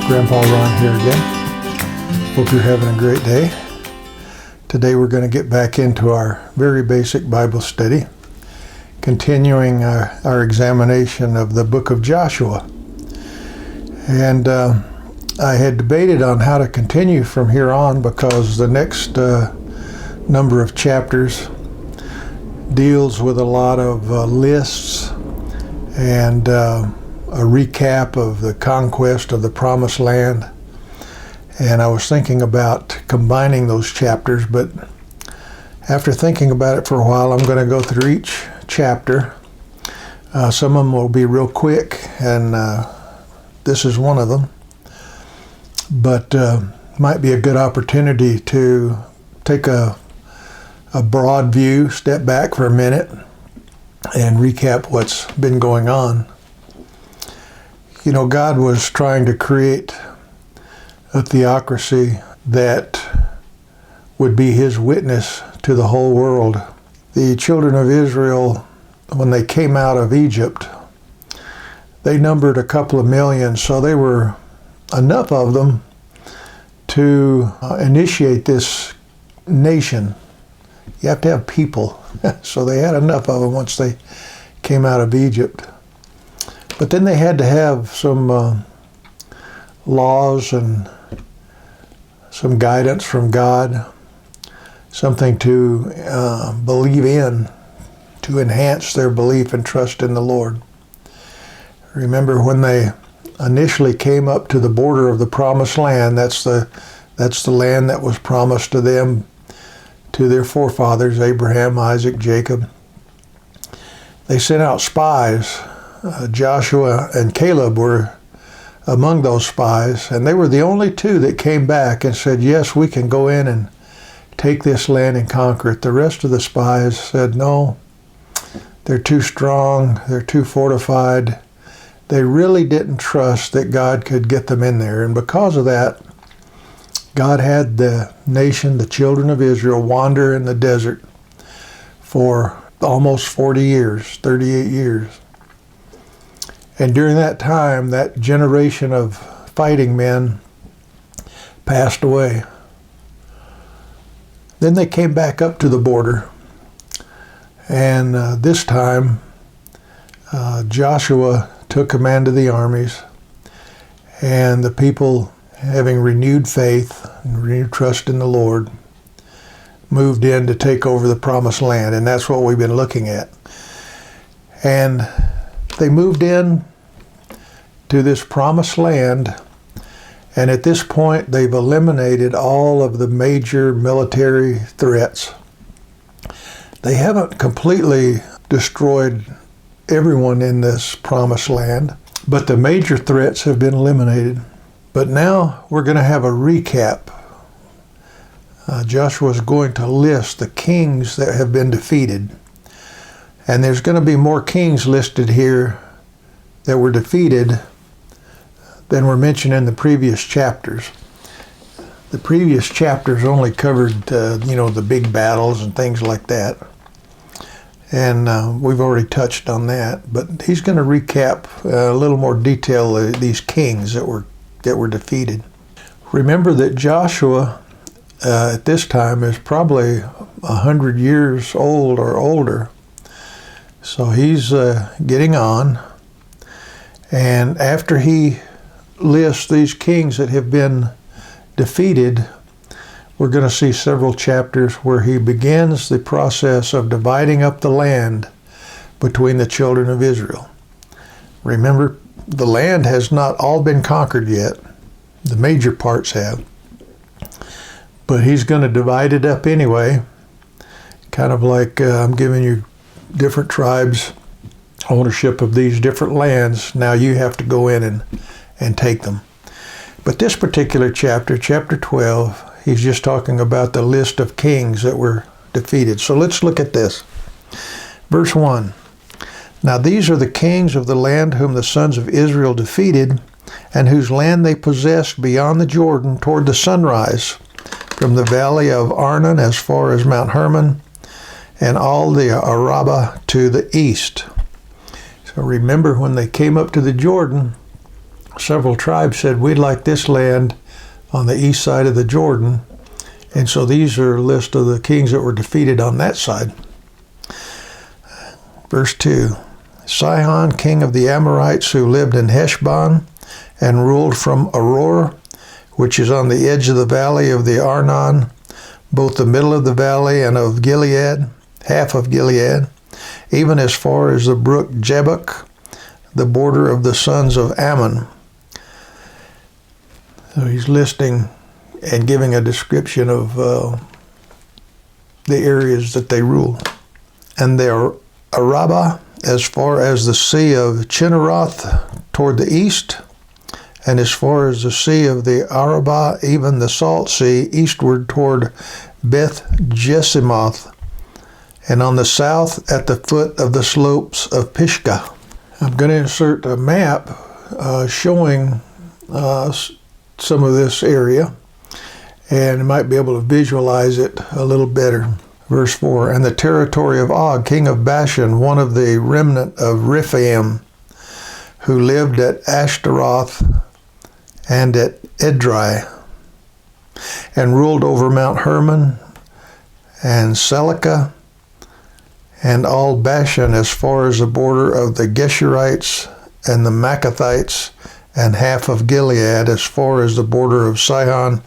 Grandpa Ron here again. Hope you're having a great day. Today we're going to get back into our very basic Bible study, continuing our examination of the book of Joshua. And I had debated on how to continue from here on because the next number of chapters deals with a lot of lists and a recap of the conquest of the Promised Land. And I was thinking about combining those chapters, but after thinking about it for a while, I'm going to go through each chapter. Some of them will be real quick, and this is one of them. But might be a good opportunity to take a broad view, step back for a minute, and recap what's been going on. You know, God was trying to create a theocracy that would be his witness to the whole world. The children of Israel, when they came out of Egypt, they numbered a couple of million, so they were enough of them to initiate this nation. You have to have people. So they had enough of them once they came out of Egypt. But then they had to have some laws and some guidance from God, something to believe in, to enhance their belief and trust in the Lord. Remember when they initially came up to the border of the Promised Land, that's the land that was promised to them, to their forefathers, Abraham, Isaac, Jacob. They sent out spies. Joshua and Caleb were among those spies, and they were the only two that came back and said, yes, we can go in and take this land and conquer it. The rest of the spies said, no, they're too strong, they're too fortified. They really didn't trust that God could get them in there, and because of that, God had the nation, the children of Israel, wander in the desert for almost 40 years, 38 years. And during that time, that generation of fighting men passed away. Then they came back up to the border. And this time, Joshua took command of the armies. And the people, having renewed faith and renewed trust in the Lord, moved in to take over the Promised Land. And that's what we've been looking at. And they moved in to this Promised Land, and at this point they've eliminated all of the major military threats. They haven't completely destroyed everyone in this Promised Land, but the major threats have been eliminated. But now we're going to have a recap. Joshua is going to list the kings that have been defeated. And there's going to be more kings listed here that were defeated than were mentioned in the previous chapters. The previous chapters only covered, the big battles and things like that. And we've already touched on that. But he's going to recap a little more detail these kings that were defeated. Remember that Joshua at this time is probably 100 years old or older. So he's getting on, and after he lists these kings that have been defeated, we're going to see several chapters where he begins the process of dividing up the land between the children of Israel. Remember, the land has not all been conquered yet. The major parts have. But he's going to divide it up anyway, kind of like I'm giving you different tribes ownership of these different lands. Now you have to go in and take them. But this particular chapter, chapter 12, he's just talking about the list of kings that were defeated. So let's look at this. Verse 1. Now these are the kings of the land whom the sons of Israel defeated, and whose land they possessed beyond the Jordan toward the sunrise, from the valley of Arnon as far as Mount Hermon, and all the Arabah to the east. So remember, when they came up to the Jordan, several tribes said, we'd like this land on the east side of the Jordan. And so these are a list of the kings that were defeated on that side. Verse 2, Sihon, king of the Amorites, who lived in Heshbon and ruled from Aroer, which is on the edge of the valley of the Arnon, both the middle of the valley and of Gilead, half of Gilead, even as far as the brook Jabbok, the border of the sons of Ammon. So he's listing and giving a description of the areas that they rule. And they are Arabah, as far as the sea of Chinneroth toward the east, and as far as the sea of the Arabah, even the salt sea, eastward toward Beth Jesimoth, and on the south at the foot of the slopes of Pisgah. I'm going to insert a map showing some of this area, and you might be able to visualize it a little better. Verse 4, and the territory of Og, king of Bashan, one of the remnant of Rephaim, who lived at Ashtaroth and at Edrei, and ruled over Mount Hermon and Selica, and all Bashan as far as the border of the Geshurites and the Maccathites, and half of Gilead as far as the border of Sihon,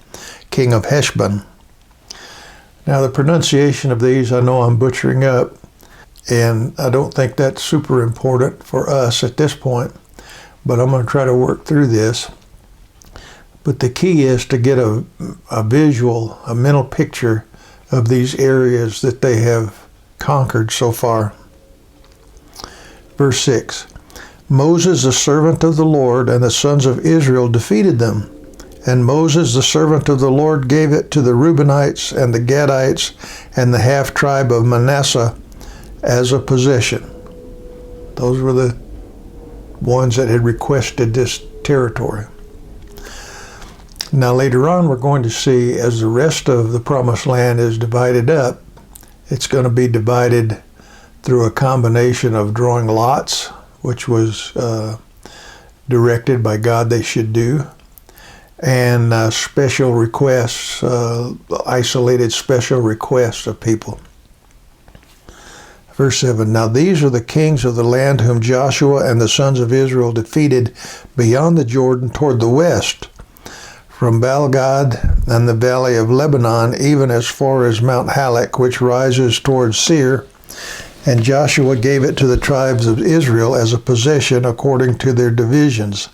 king of Heshbon. Now the pronunciation of these I know I'm butchering up, and I don't think that's super important for us at this point, but I'm going to try to work through this. But the key is to get a visual, a mental picture of these areas that they have conquered so far. Verse 6, Moses, the servant of the Lord, and the sons of Israel defeated them. And Moses, the servant of the Lord, gave it to the Reubenites and the Gadites and the half-tribe of Manasseh as a possession. Those were the ones that had requested this territory. Now later on we're going to see, as the rest of the promised land is divided up, it's going to be divided through a combination of drawing lots, which was directed by God they should do, and special requests, isolated special requests of people. Verse 7, now these are the kings of the land whom Joshua and the sons of Israel defeated beyond the Jordan toward the west, from Baal-gad and the valley of Lebanon, even as far as Mount Halak, which rises towards Seir. And Joshua gave it to the tribes of Israel as a possession according to their divisions.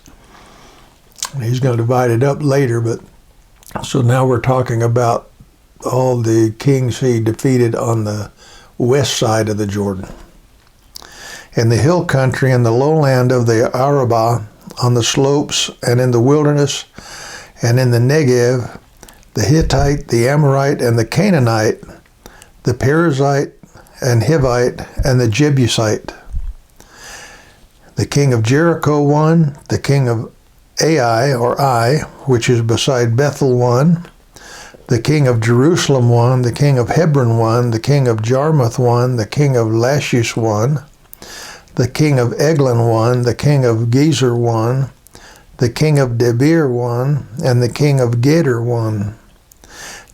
He's going to divide it up later, but so now we're talking about all the kings he defeated on the west side of the Jordan. In the hill country and the lowland of the Arabah, on the slopes and in the wilderness and in the Negev, the Hittite, the Amorite, and the Canaanite, the Perizzite and Hivite, and the Jebusite. The king of Jericho won, the king of Ai, or Ai, which is beside Bethel won, the king of Jerusalem won, the king of Hebron won, the king of Jarmuth won, the king of Lachish won, the king of Eglon won, the king of Gezer won, the king of Debir won, and the king of Geder won.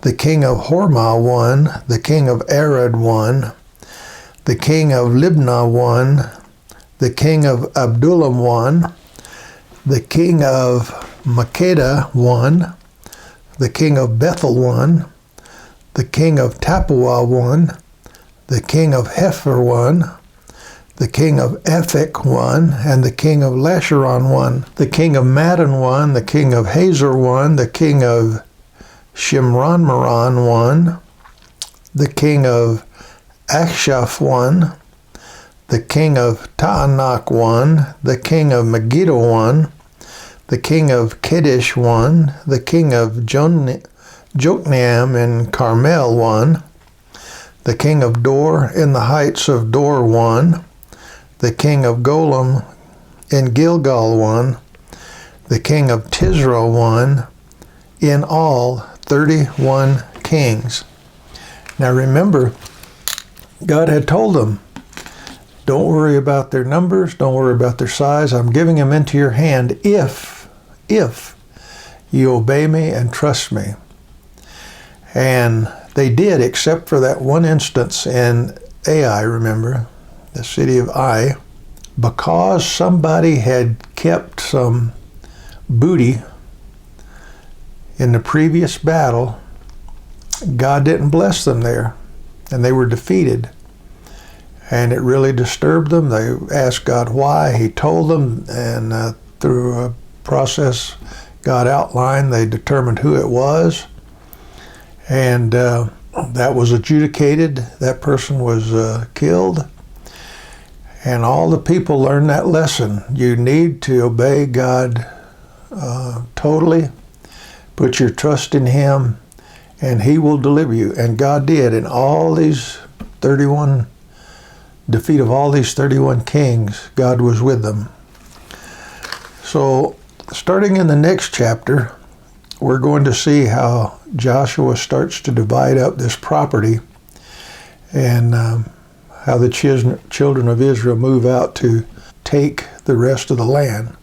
The king of Hormah won, the king of Arad won, the king of Libnah won, the king of Abdullam won, the king of Makkedah won, the king of Bethel won, the king of Tappuah won, the king of Hepher won, the king of Ephek won, and the king of Lasharon won. The king of Madon won, the king of Hazor won, the king of Shimronmeron won, the king of Akshaph won, the king of Taanach won, the king of Megiddo won, the king of Kedesh won, the king of Jokneam in Carmel won, the king of Dor in the heights of Dor won, the king of Golan in Gilgal won, the king of Tisra won, in all 31 kings. Now remember, God had told them, don't worry about their numbers, don't worry about their size. I'm giving them into your hand if if you obey me and trust me. And they did, except for that one instance in Ai, remember, the city of Ai, because somebody had kept some booty in the previous battle. God didn't bless them there, and they were defeated. And it really disturbed them. They asked God why. He told them, and through a process God outlined, they determined who it was. And that was adjudicated. That person was killed. And all the people learned that lesson. You need to obey God totally. Put your trust in Him, and He will deliver you. And God did. In all these defeat of all these 31 kings, God was with them. So, starting in the next chapter, we're going to see how Joshua starts to divide up this property, and how the children of Israel move out to take the rest of the land,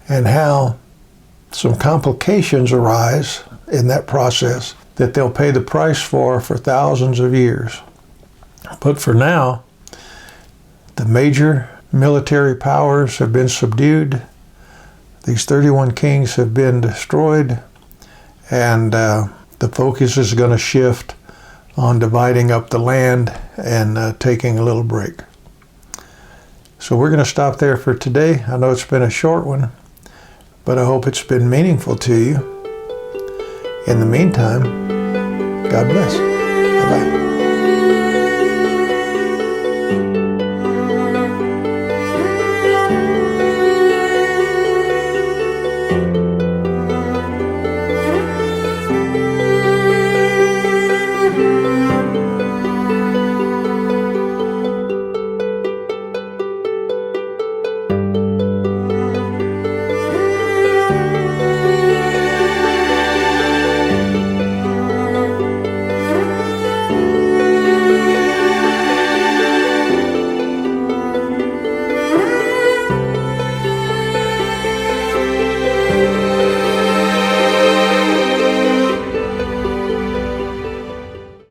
and how some complications arise in that process that they'll pay the price for thousands of years. But for now, the major military powers have been subdued. These 31 kings have been destroyed, and the focus is going to shift on dividing up the land and taking a little break. So we're going to stop there for today. I know it's been a short one, but I hope it's been meaningful to you. In the meantime, God bless. Bye-bye.